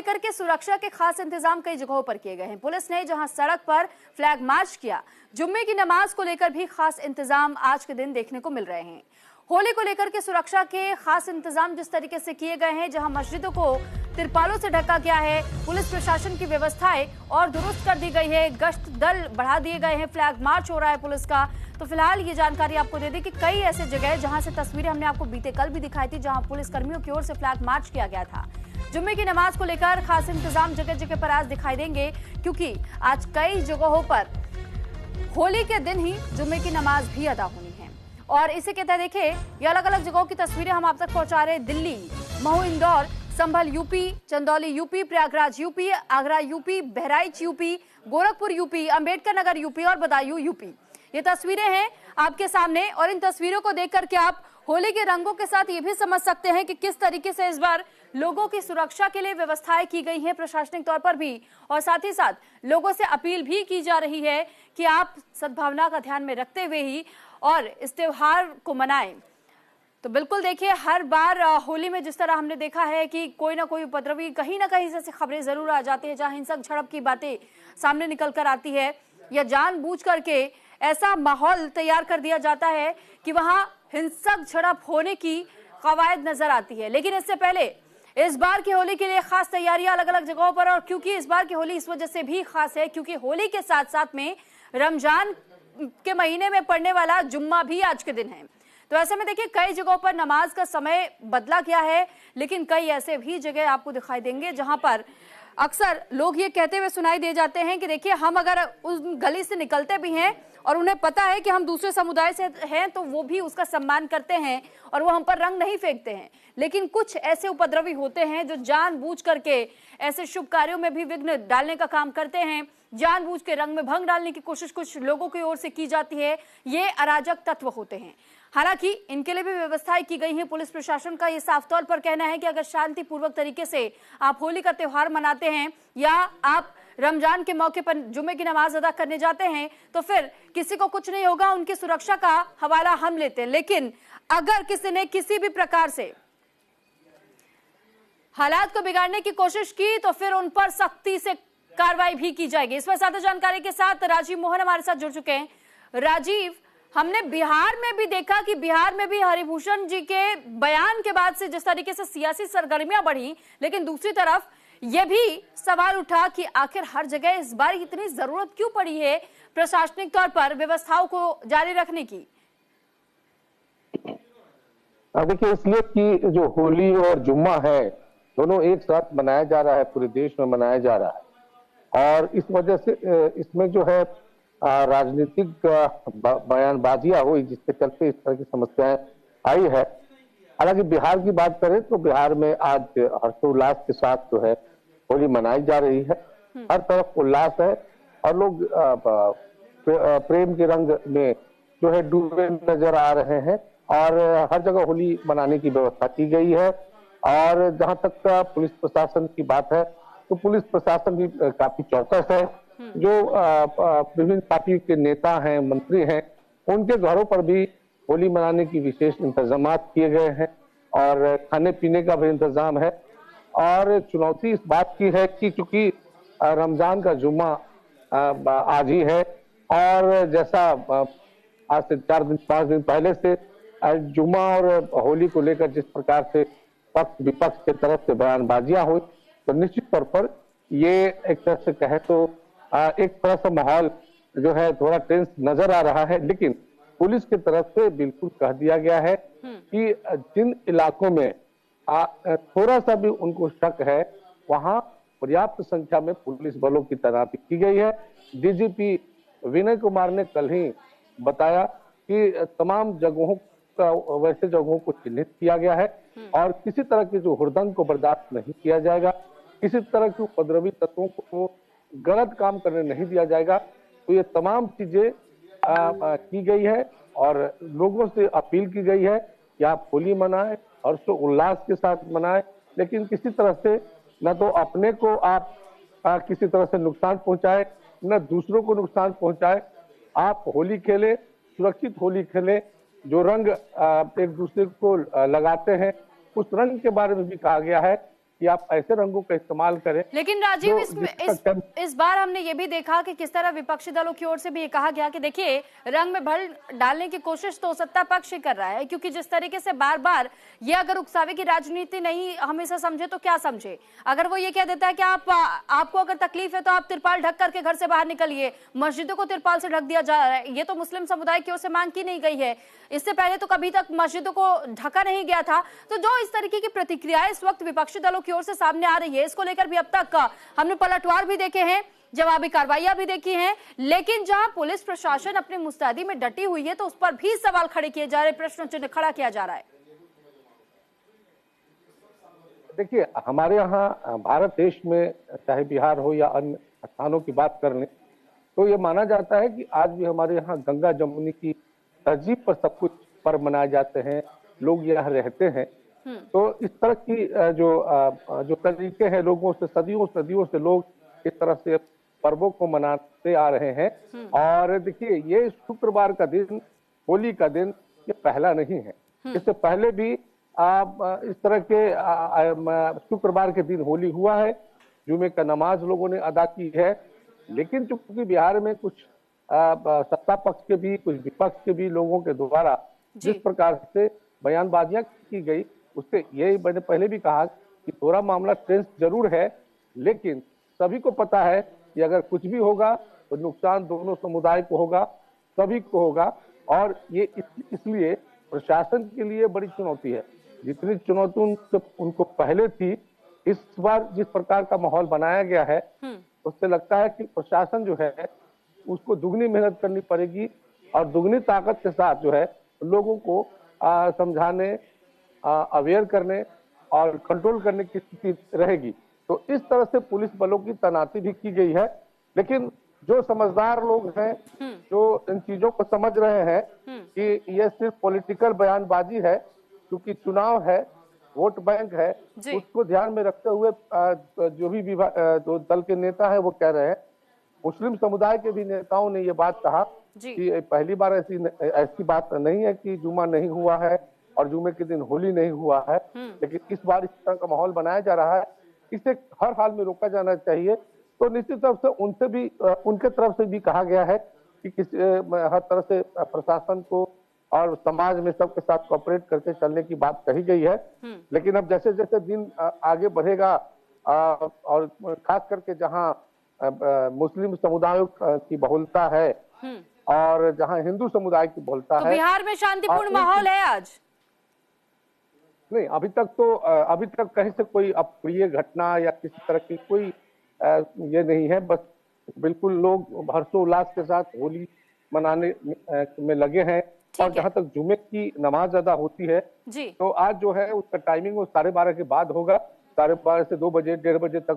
लेकर के सुरक्षा के खास इंतजाम कई जगहों पर किए गए हैं। पुलिस ने जहां सड़क पर फ्लैग मार्च किया, जुम्मे की नमाज को लेकर भी खास इंतजाम आज के दिन देखने को मिल रहे हैं। होली को लेकर के सुरक्षा के खास इंतजाम जिस तरीके से किए गए हैं, जहां मस्जिदों को तिरपालों से ढका गया है, पुलिस प्रशासन की व्यवस्थाएं और दुरुस्त कर दी गई है, गश्त दल बढ़ा दिए गए हैं, फ्लैग मार्च हो रहा है पुलिस का। तो फिलहाल ये जानकारी आपको दे दी कि कई ऐसे जगह जहां से तस्वीरें हमने आपको बीते कल भी दिखाई थी, जहां पुलिस कर्मियों की ओर से फ्लैग मार्च किया गया था। जुम्मे की नमाज को लेकर खास इंतजाम जगह जगह पर आज दिखाई देंगे, क्योंकि आज कई जगहों पर होली के दिन ही जुम्मे की नमाज भी अदा होनी है। और इसे कहते हैं, देखिए ये अलग अलग जगहों की तस्वीरें हम आप तक पहुंचा रहे हैं। Delhi, Mhow, Indore, Sambhal UP, Chandauli UP, Prayagraj UP, Agra UP, Bahraich UP, Gorakhpur UP, Ambedkar Nagar UP और बदायूं यूपी। ये तस्वीरें हैं आपके सामने और इन तस्वीरों को देख करके आप होली के रंगों के साथ ये भी समझ सकते हैं कि किस तरीके से इस बार लोगों की सुरक्षा के लिए व्यवस्थाएं की गई हैं प्रशासनिक तौर पर भी, और साथ ही साथ लोगों से अपील भी की जा रही है कि आप सद्भावना का ध्यान में रखते हुए ही और इस त्योहार को मनाएं। तो बिल्कुल देखिए, हर बार होली में जिस तरह हमने देखा है कि कोई ना कोई उपद्रवी कहीं ना कहीं से खबरें जरूर आ जाती है, जहां हिंसक झड़प की बातें सामने निकल कर आती है या जानबूझ करके ऐसा माहौल तैयार कर दिया जाता है कि वहां हिंसक झड़प होने की कवायद नजर आती है। लेकिन इससे पहले इस बार की होली के लिए खास तैयारियां अलग अलग जगहों पर, और क्योंकि इस बार की होली इस वजह से भी खास है क्योंकि होली के साथ साथ में रमजान के महीने में पड़ने वाला जुम्मा भी आज के दिन है। तो ऐसे में देखिए कई जगहों पर नमाज का समय बदला गया है, लेकिन कई ऐसे भी जगह आपको दिखाई देंगे जहां पर अक्सर लोग ये कहते हुए सुनाई दे जाते हैं कि देखिए हम अगर उस गली से निकलते भी हैं और उन्हें पता है कि हम दूसरे समुदाय से हैं तो वो भी उसका सम्मान करते हैं और वो हम पर रंग नहीं फेंकते हैं। लेकिन कुछ ऐसे उपद्रवी होते हैं जो जानबूझ करके ऐसे शुभ कार्यों में भी विघ्न डालने का काम करते हैं, जानबूझ के रंग में भंग डालने की कोशिश कुछ लोगों की ओर से की जाती है। ये अराजक तत्व होते हैं। हालांकि इनके लिए भी व्यवस्थाएं की गई हैं। पुलिस प्रशासन का ये साफ तौर पर कहना है कि अगर शांतिपूर्वक तरीके से आप होली का त्योहार मनाते हैं या आप रमजान के मौके पर जुम्मे की नमाज अदा करने जाते हैं तो फिर किसी को कुछ नहीं होगा, उनकी सुरक्षा का हवाला हम लेते हैं। लेकिन अगर किसी ने किसी भी प्रकार से हालात को बिगाड़ने की कोशिश की तो फिर उन पर सख्ती से कार्रवाई भी की जाएगी। इस पर ज्यादा जानकारी के साथ राजीव मोहन हमारे साथ जुड़ चुके हैं। राजीव, हमने बिहार में भी देखा कि बिहार में भी हरिभूषण जी के बयान के बाद से जिस तरीके से सियासी सरगर्मियां बढ़ी, लेकिन दूसरी तरफ यह भी सवाल उठा कि आखिर हर जगह इस बार इतनी जरूरत क्यों पड़ी है प्रशासनिक तौर पर व्यवस्थाओं को जारी रखने की? देखिए, इसलिए कि जो होली और जुम्मा है दोनों एक साथ मनाया जा रहा है, पूरे देश में मनाया जा रहा है, और इस वजह से इसमें जो है राजनीतिक बयानबाजियां हुई जिसके चलते इस तरह की समस्याएं आई है। हालांकि बिहार की बात करें तो बिहार में आज हर्षोल्लास के साथ जो है होली मनाई जा रही है। हर तरफ उल्लास है और लोग प्रेम के रंग में जो है डूबे नजर आ रहे हैं और हर जगह होली मनाने की व्यवस्था की गई है। और जहां तक पुलिस प्रशासन की बात है तो पुलिस प्रशासन भी काफी चौकस है। जो विभिन्न पार्टी के नेता हैं, मंत्री हैं, उनके घरों पर भी होली मनाने की विशेष इंतजाम किए गए हैं और खाने पीने का भी इंतजाम है। और चुनौती इस बात की है कि चूंकि रमजान का जुम्मा आज ही है और जैसा आज से 4-5 दिन पहले से जुम्मा और होली को लेकर जिस प्रकार से पक्ष विपक्ष की तरफ से बयानबाजियां हुई तो निश्चित तौर पर ये एक तरह से कहे तो एक तरह से माहौल जो है थोड़ा टेंस नजर आ रहा है। लेकिन पुलिस की तरफ से बिल्कुल कह दिया गया है कि जिन इलाकों में थोड़ा सा भी उनको शक है वहां पर्याप्त संख्या में पुलिस बलों की तैनाती की गई है। डीजीपी विनय कुमार ने कल ही बताया कि तमाम जगहों का वैसे जगहों को चिन्हित किया गया है और किसी तरह के जो हुड़दंग को बर्दाश्त नहीं किया जाएगा, किसी तरह के उपद्रवी तत्वों को गलत काम करने नहीं दिया जाएगा। तो ये तमाम चीजें की गई है और लोगों से अपील की गई है कि आप होली मनाएं, हर्षो उल्लास के साथ मनाएं, लेकिन किसी तरह से न तो अपने को आप किसी तरह से नुकसान पहुंचाए न दूसरों को नुकसान पहुंचाए। आप होली खेलें, सुरक्षित होली खेलें। जो रंग एक दूसरे को लगाते हैं उस रंग के बारे में भी कहा गया है कि आप ऐसे रंगों का इस्तेमाल करें। लेकिन राजीव, जो इस बार हमने ये भी देखा कि किस तरह विपक्षी दलों की ओर से भी ये कहा गया कि देखिए, रंग में भर डालने की कोशिश तो सत्ता पक्ष ही कर रहा है, क्योंकि जिस तरीके से बार बार ये अगर उकसावे की राजनीति नहीं हम इसे समझे तो क्या समझे। अगर वो ये कह देता है कि आपको अगर तकलीफ है तो आप तिरपाल ढक करके घर से बाहर निकलिए, मस्जिदों को तिरपाल से ढक दिया जा रहा है, ये तो मुस्लिम समुदाय की ओर से मांग की नहीं गई है, इससे पहले तो कभी तक मस्जिदों को ढका नहीं गया था। तो जो इस तरीके की प्रतिक्रियाएं इस वक्त विपक्षी दलों की ओर से सामने आ रही है, इसको लेकर भी अब तक हमने पलटवार भी देखे हैं, जवाबी कार्रवाइयां भी देखी हैं, लेकिन जहां पुलिस प्रशासन अपनी मुस्तैदी में डटी हुई है तो उस पर भी सवाल खड़े किए जा रहे, प्रश्न चिन्ह खड़ा किया जा रहा है। देखिए, हमारे यहाँ भारत देश में चाहे बिहार हो या अन्य स्थानों की बात कर लें तो ये माना जाता है कि आज भी हमारे यहाँ गंगा जमुनी की तहजीब पर सब कुछ पर्व मनाए जाते हैं, लोग यहाँ रहते हैं। तो इस तरह की जो तरीके हैं लोगों से सदियों से लोग इस तरह से पर्वों को मनाते आ रहे हैं। और देखिए, ये शुक्रवार का दिन, होली का दिन, ये पहला नहीं है। इससे पहले भी इस तरह के शुक्रवार के दिन होली हुआ है, जुमे का नमाज लोगों ने अदा की है। लेकिन चूंकि बिहार में कुछ सत्ता पक्ष के भी, कुछ विपक्ष के भी लोगों के द्वारा जिस प्रकार से बयानबाजियां की गई, उससे यही मैंने पहले भी कहा कि थोड़ा मामला टेंस जरूर है, लेकिन सभी को पता है कि अगर कुछ भी होगा तो नुकसान दोनों समुदाय को होगा, सभी को होगा। और ये इसलिए प्रशासन के लिए बड़ी चुनौती है। जितनी चुनौती उनको पहले थी, इस बार जिस प्रकार का माहौल बनाया गया है उससे लगता है कि प्रशासन जो है उसको दुगनी मेहनत करनी पड़ेगी और दुगनी ताकत के साथ जो है लोगों को समझाने, अवेयर करने और कंट्रोल करने की स्थिति रहेगी। तो इस तरह से पुलिस बलों की तैनाती भी की गई है। लेकिन जो समझदार लोग हैं, जो इन चीजों को समझ रहे हैं कि ये सिर्फ पॉलिटिकल बयानबाजी है, क्योंकि चुनाव है, वोट बैंक है, उसको ध्यान में रखते हुए जो भी जो दल के नेता है वो कह रहे हैं। मुस्लिम समुदाय के भी नेताओं ने ये बात कहा कि पहली बार ऐसी बात नहीं है कि जुमा नहीं हुआ है और जुमे के दिन होली नहीं हुआ है, लेकिन इस बार इस तरह का माहौल बनाया जा रहा है, इसे हर हाल में रोका जाना चाहिए। तो निश्चित तरफ से उनसे भी, उनके तरफ से भी कहा गया है कि हर तरह से प्रशासन को और समाज में सबके साथ कोऑपरेट करके चलने की बात कही गई है। लेकिन अब जैसे जैसे दिन आगे बढ़ेगा और खास करके जहां मुस्लिम समुदायों की बहुलता है और जहां हिंदू समुदाय की बहुलता है, बिहार में शांतिपूर्ण माहौल है आज? नहीं, अभी तक कहीं से कोई अप्रिय घटना या किसी तरह की कोई ये नहीं है। बस बिल्कुल लोग हर्षोल्लास के साथ होली मनाने में लगे हैं। और जहां तक जुमे की नमाज अदा होती है तो आज जो है उसका टाइमिंग वो 12:30 के बाद होगा, 12:30 से 2 बजे, 1:30 बजे तक